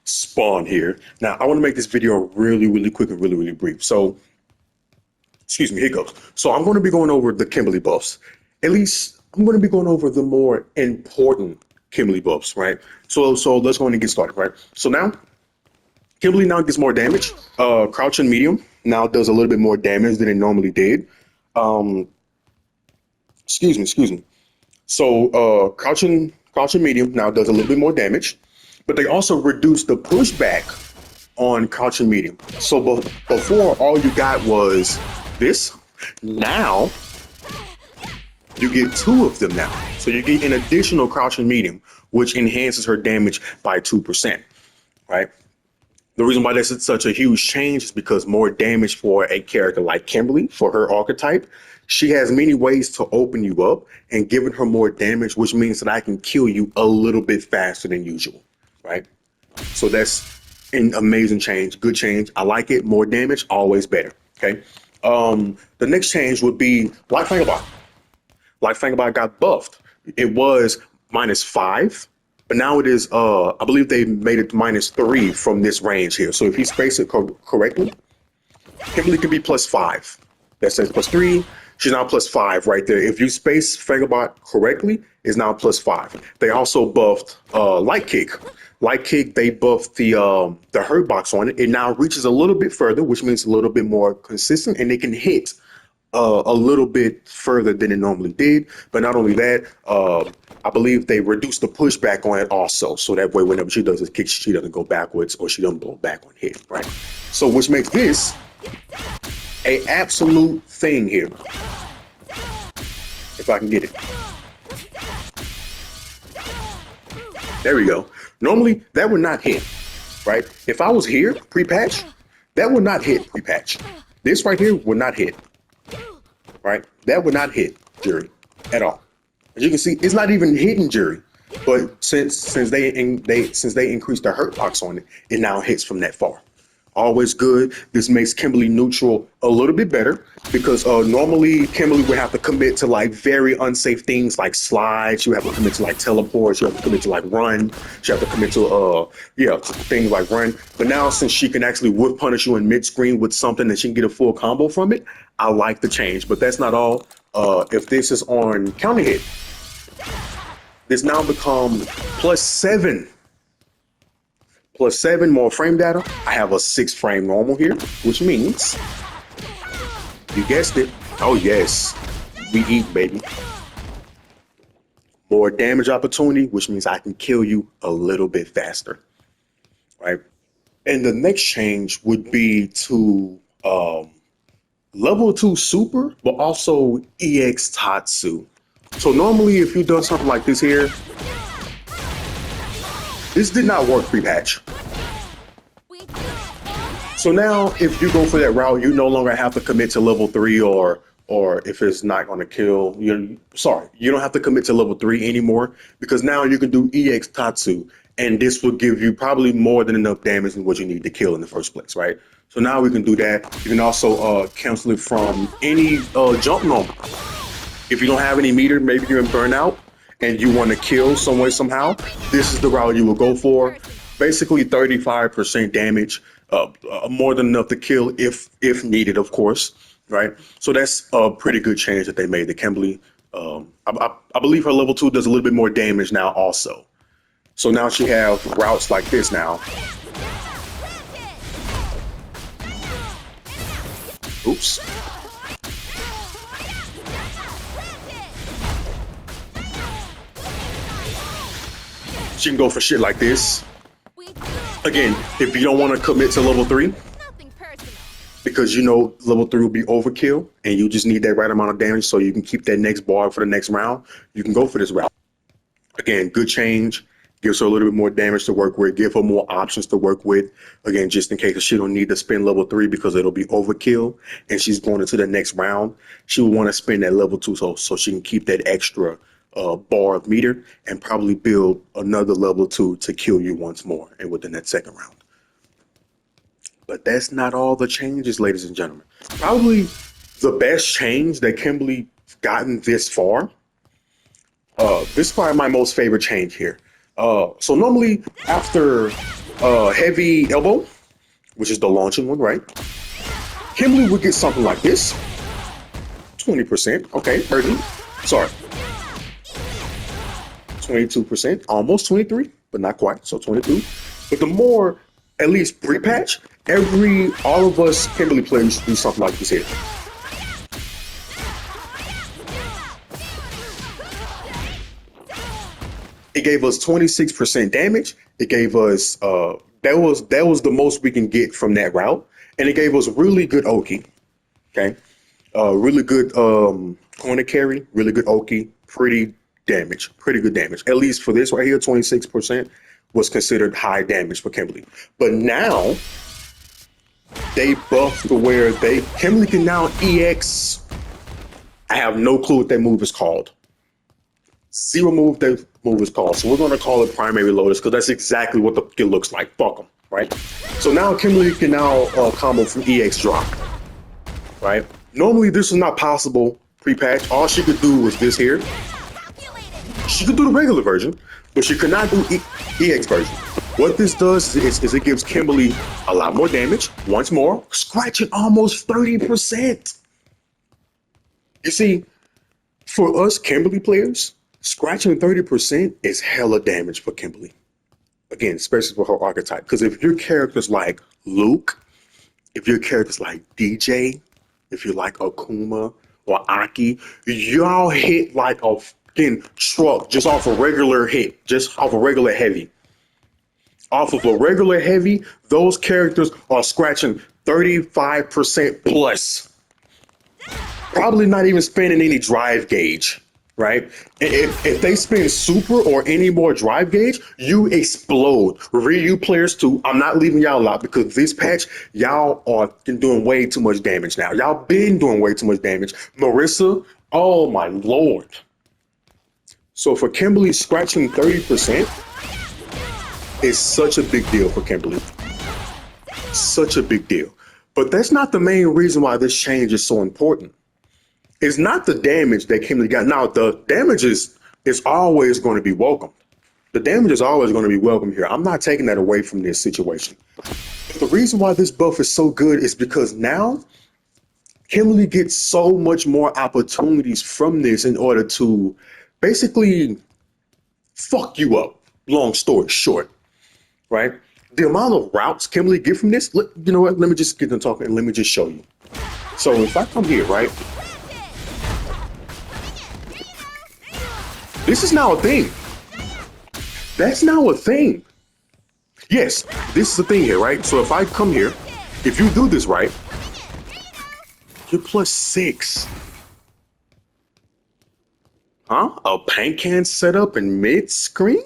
Spawn here. Now, I want to make this video really quick and really brief. So, excuse me, hiccups. So I'm going to be going over the Kimberly buffs. At least I'm going to be going over the more important Kimberly buffs, right? So let's go on and get started, right? So now, Kimberly now gets more damage. Crouching medium now does a little bit more damage than it normally did. Excuse me. So crouching medium now does a little bit more damage, but they also reduce the pushback on crouching medium. So before all you got was this. Now you get two of them now. So you get an additional crouching medium, which enhances her damage by 2%, right? The reason why that's such a huge change is because more damage for a character like Kimberly, for her archetype, she has many ways to open you up, and giving her more damage, which means that I can kill you a little bit faster than usual, right? So that's an amazing change, good change. I like it. More damage, always better, okay? The next change would be Light Fangbot. Light Fangbot got buffed. It was -5. But now it is, I believe they made it -3 from this range here. So if you space it correctly, Kimberly could be +5. That says +3. She's now +5 right there. If you space Fangbot correctly, it's now +5. They also buffed Light Kick. Light Kick, they buffed the hurt box on it. It now reaches a little bit further, which means a little bit more consistent, and it can hit a little bit further than it normally did. But not only that, I believe they reduced the pushback on it also. So that way, whenever she does a kick, she doesn't go backwards or she doesn't blow back on hit, right? So which makes this a absolute thing here. If I can get it. There we go. Normally, that would not hit, right? If I was here pre-patch, that would not hit pre-patch. This right here would not hit. Right, that would not hit Jury at all. As you can see, it's not even hitting Jury. But since they increased the hurt box on it, it now hits from that far. Always good. This makes Kimberly neutral a little bit better because normally Kimberly would have to commit to like very unsafe things like slides. You have to commit to like teleports. You have to commit to like run. You have to commit to things like run. But now since she can actually whiff punish you in mid screen with something that she can get a full combo from it, I like the change. But that's not all. If this is on counter hit, this now become +7. +7 more frame data. I have a 6 frame normal here, which means, you guessed it. Oh yes, we eat, baby. More damage opportunity, which means I can kill you a little bit faster, right? And the next change would be to level 2 super, but also EX Tatsu. So normally if you've done something like this here, this did not work pre-patch. So now if you go for that route, you no longer have to commit to level 3 or if it's not going to kill, you don't have to commit to level 3 anymore because now you can do EX Tatsu and this will give you probably more than enough damage than what you need to kill in the first place, right? So now we can do that. You can also cancel it from any jump normal. If you don't have any meter, maybe you're in burnout and you want to kill some way, somehow, this is the route you will go for. Basically 35% damage, more than enough to kill if needed, of course, right? So that's a pretty good change that they made to Kimberly. I believe her level 2 does a little bit more damage now also. So now she have routes like this now. Oops. She can go for shit like this. Again, if you don't want to commit to level 3, because you know level 3 will be overkill and you just need that right amount of damage so you can keep that next bar for the next round, you can go for this route. Again, good change. Gives her a little bit more damage to work with, give her more options to work with. Again, just in case she don't need to spend level 3 because it'll be overkill and she's going into the next round, she will want to spend that level 2 so she can keep that extra bar of meter and probably build another level 2 to kill you once more and within that second round. But that's not all the changes, ladies and gentlemen. Probably the best change that Kimberly gotten this far. This is probably my most favorite change here. So normally after heavy elbow, which is the launching one, right? Kimberly would get something like this. 20%. Okay, 30. Sorry. 22%. Almost 23, but not quite. So 22. But the more, at least pre-patch, all of us Kimberly players do something like this here. It gave us 26% damage. It gave us that was the most we can get from that route, and it gave us really good Oki. Okay, really good corner carry, really good Oki, pretty good damage. At least for this right here, 26% was considered high damage for Kimberly. But now they buffed to where Kimberly can now EX. I have no clue what that move is called. Zero move that move is called. So we're going to call it primary lotus because that's exactly what it looks like. Fuck them, right? So now Kimberly can now combo from EX drop, right? Normally this is not possible pre-patch. All she could do was this here. She could do the regular version, but she could not do EX version. What this does is it gives Kimberly a lot more damage. Once more, scratching almost 30%. You see, for us Kimberly players, scratching 30% is hella damage for Kimberly. Again, especially for her archetype. Because if your character's like Luke, if your character's like DJ, if you're like Akuma or Aki, y'all hit like a fucking truck just off a regular hit, just off a regular heavy. Off of a regular heavy, those characters are scratching 35% plus. Probably not even spending any drive gauge. Right? If they spend super or any more drive gauge, you explode. Ryu players too. I'm not leaving y'all out because this patch, y'all are doing way too much damage now. Y'all been doing way too much damage. Marissa, oh my lord. So for Kimberly, scratching 30% is such a big deal for Kimberly. Such a big deal. But that's not the main reason why this change is so important. It's not the damage that Kimberly got. Now, the damage is always going to be welcome. The damage is always going to be welcome here. I'm not taking that away from this situation. But the reason why this buff is so good is because now Kimberly gets so much more opportunities from this in order to basically fuck you up. Long story short, right? The amount of routes Kimberly get from this, you know what? Let me just get them talking and let me just show you. So if I come here, right? This is now a thing. That's now a thing. Yes, this is a thing here, right? So if I come here, if you do this right, you're +6. Huh? A paint can setup in mid-screen?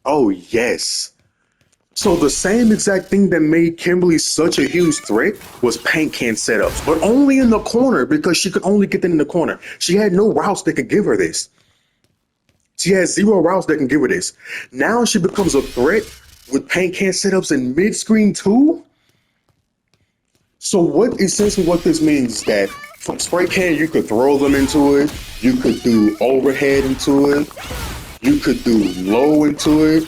Oh, yes. So the same exact thing that made Kimberly such a huge threat was paint can setups, but only in the corner because she could only get them in the corner. She had no routes that could give her this. She has 0 routes that can give her this. Now she becomes a threat with paint can setups in mid-screen too. So what essentially what this means is that from spray can, you could throw them into it. You could do overhead into it. You could do low into it.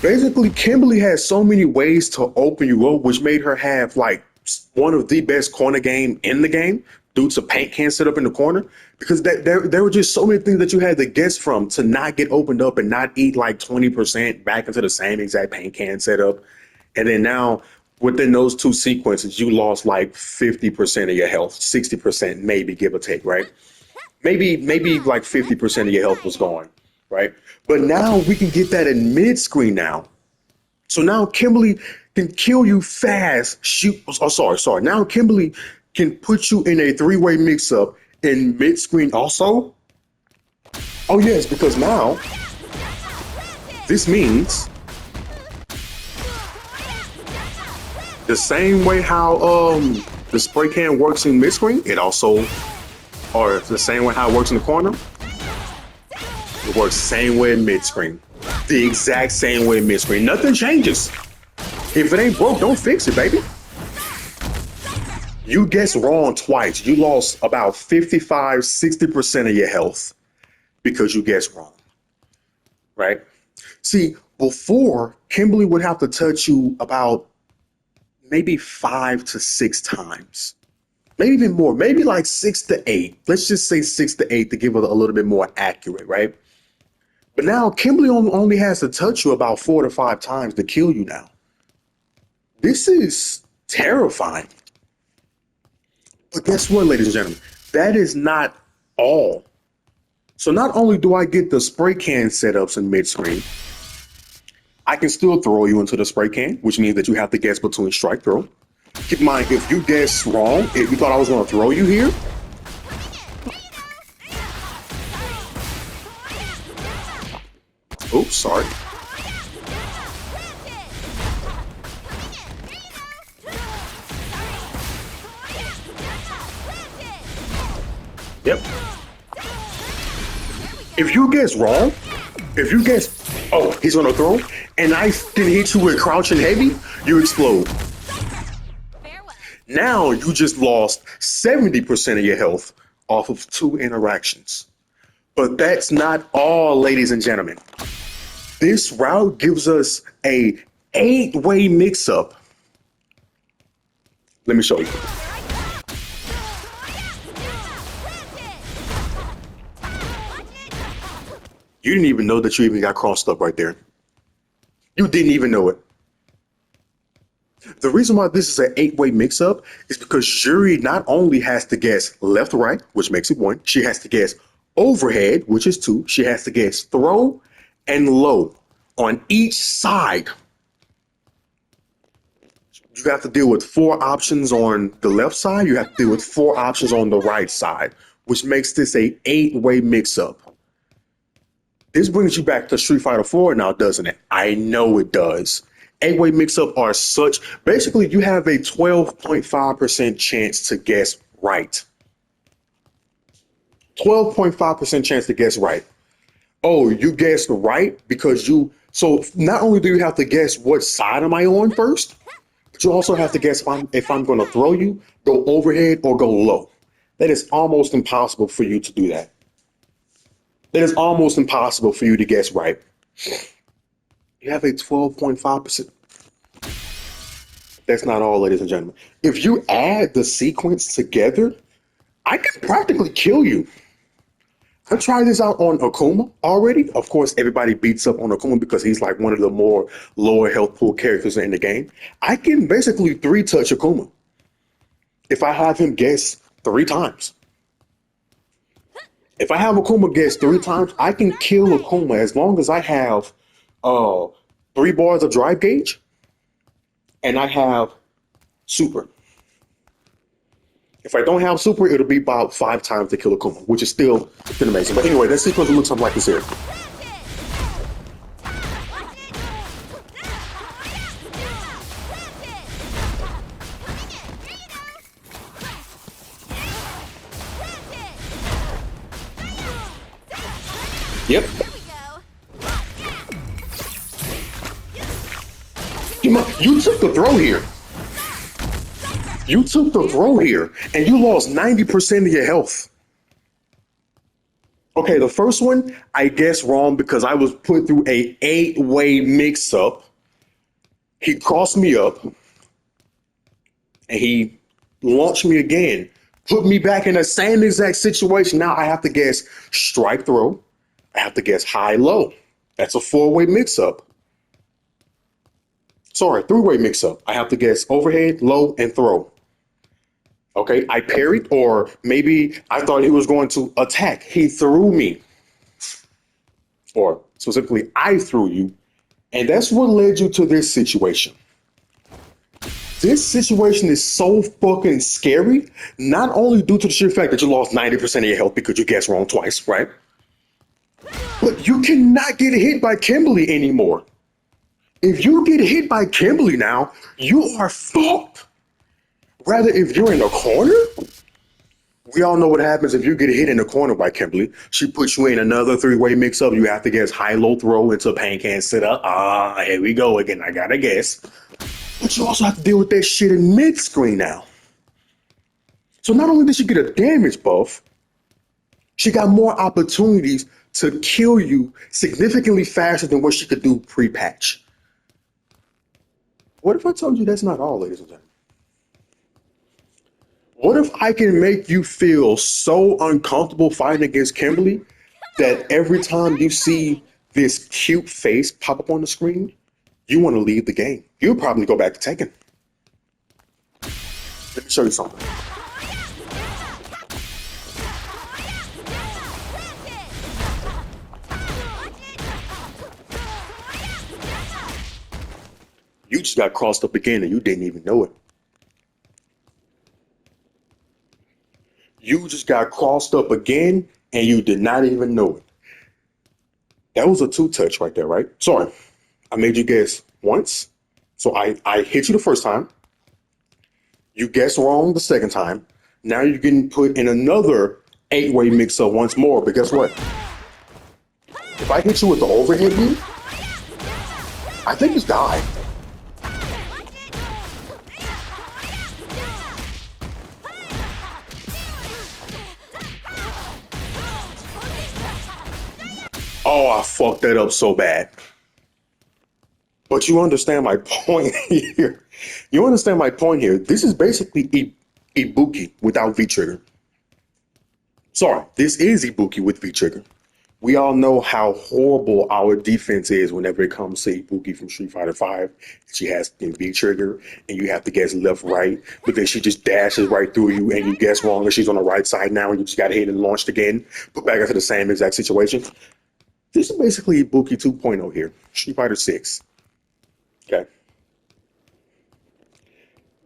Basically, Kimberly has so many ways to open you up, which made her have like one of the best corner game in the game due to paint can setup in the corner. Because there were just so many things that you had to guess from to not get opened up and not eat like 20% back into the same exact paint can setup. And then now within those 2 sequences, you lost like 50% of your health, 60% maybe, give or take, right? Maybe like 50% of your health was gone, right? But now we can get that in mid-screen now. So now Kimberly can kill you fast. Sorry. Now Kimberly can put you in a 3-way mix-up in mid-screen also. Oh yes, because now this means the same way how the spray can works in mid-screen, it also, or the same way how it works in the corner, it works same way in mid-screen. The exact same way in mid-screen. Nothing changes. If it ain't broke, don't fix it, baby. You guessed wrong twice. You lost about 55, 60% of your health because you guessed wrong, right? See, Before, Kimberly would have to touch you about maybe 5 to 6 times, maybe even more, maybe like 6 to 8. Let's just say 6 to 8 to give it a little bit more accurate, right? But now Kimberly only has to touch you about 4 to 5 times to kill you now. This is terrifying. But guess what, ladies and gentlemen? That is not all. So not only do I get the spray can setups in mid-screen, I can still throw you into the spray can, which means that you have to guess between strike throw. Keep in mind, if you guess wrong, if you thought I was going to throw you here, oops, sorry. Yep. If you guess wrong, if you guess, oh, he's going to throw, and I can hit you with crouching heavy, you explode. Now you just lost 70% of your health off of 2 interactions. But that's not all, ladies and gentlemen. This route gives us a 8-way mix-up. Let me show you. You didn't even know that you even got crossed up right there. You didn't even know it. The reason why this is an 8-way mix-up is because Yuri not only has to guess left, right, which makes it 1. She has to guess overhead, which is 2. She has to guess throw and low on each side. You have to deal with 4 options on the left side. You have to deal with 4 options on the right side, which makes this a 8-way mix-up. This brings you back to Street Fighter 4 now, doesn't it? I know it does. 8-way mix-up are such, basically you have a 12.5% chance to guess right. 12.5% chance to guess right. Oh, you guessed right because so not only do you have to guess what side am I on first, but you also have to guess if I'm going to throw you, go overhead, or go low. That is almost impossible for you to do that. That is almost impossible for you to guess right. You have a 12.5%. That's not all, ladies and gentlemen. If you add the sequence together, I can practically kill you. I tried this out on Akuma already. Of course, everybody beats up on Akuma because he's like one of the more lower health pool characters in the game. I can basically 3-touch Akuma if I have him guess 3 times. If I have Akuma guess 3 times, I can kill Akuma as long as I have 3 bars of drive gauge and I have super. If I don't have super, it'll be about 5 times to kill Akuma, which is still amazing. But anyway, that sequence looks something like this here. Yep. You took the throw here. You took the throw here, and you lost 90% of your health. Okay, the first one, I guessed wrong because I was put through a 8-way mix-up. He crossed me up, and he launched me again, put me back in the same exact situation. Now I have to guess strike throw. I have to guess high-low. That's a 4-way mix-up. Sorry, 3-way mix-up. I have to guess overhead, low, and throw. Okay, I parried, or maybe I thought he was going to attack. He threw me. Or specifically, I threw you. And that's what led you to this situation. This situation is so fucking scary, not only due to the sheer fact that you lost 90% of your health because you guessed wrong twice, right? But you cannot get hit by Kimberly anymore. If you get hit by Kimberly now, you are fucked. Rather, if you're in the corner, we all know what happens if you get hit in the corner by Kimberly. She puts you in another 3-way mix-up. You have to guess high-low throw into a pain can sit-up. Here we go again. I gotta guess. But you also have to deal with that shit in mid-screen now. So not only did she get a damage buff, she got more opportunities to kill you significantly faster than what she could do pre-patch. What if I told you that's not all, ladies and gentlemen? What if I can make you feel so uncomfortable fighting against Kimberly that every time you see this cute face pop up on the screen, you want to leave the game? You'll probably go back to Tekken. Let me show you something. You just got crossed up again and you didn't even know it. You just got crossed up again and you did not even know it. That was a two-touch right there, right? Sorry, I made you guess once. So I hit you the first time. You guessed wrong the second time. Now you're getting put in another 8-way mix-up once more. But guess what? If I hit you with the overhead knee, I think it's died. Oh, I fucked that up so bad. But you understand my point here. You understand my point here. This is basically Ibuki without V-Trigger. Sorry, this is Ibuki with V-Trigger. We all know how horrible our defense is whenever it comes to Ibuki from Street Fighter V. She has V-Trigger, and you have to guess left, right, but then she just dashes right through you, and you guess wrong, and she's on the right side now, and you just got hit and launched again, put back into the same exact situation. This is basically Ibuki 2.0 here, Street Fighter 6. Okay.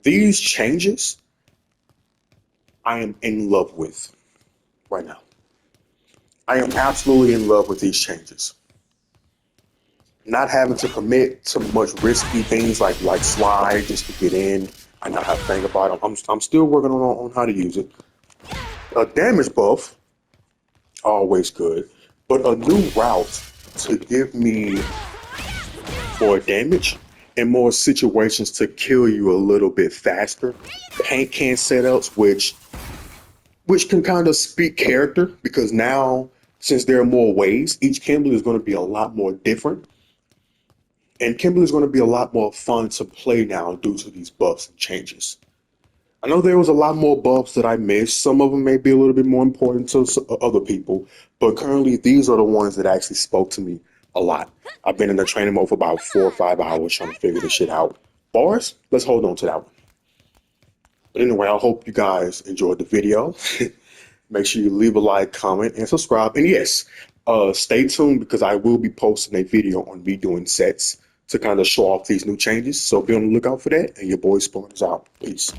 These changes, I am in love with right now. I am absolutely in love with these changes. Not having to commit to much risky things like slide just to get in. I know how to think about it. I'm still working on how to use it. A damage buff, always good, but a new route to give me more damage and more situations to kill you a little bit faster. Paint can setups, which can kind of speak character, because now, since there are more ways, each Kimberly is going to be a lot more different. And Kimberly is going to be a lot more fun to play now due to these buffs and changes. I know there was a lot more buffs that I missed. Some of them may be a little bit more important to other people, but currently these are the ones that actually spoke to me a lot. I've been in the training mode for about 4 or 5 hours trying to figure this shit out. Bars, let's hold on to that one. But anyway, I hope you guys enjoyed the video. Make sure you leave a like, comment, and subscribe. And yes, stay tuned because I will be posting a video on me doing sets to kind of show off these new changes. So be on the lookout for that. And your boy Spawn is out. Peace.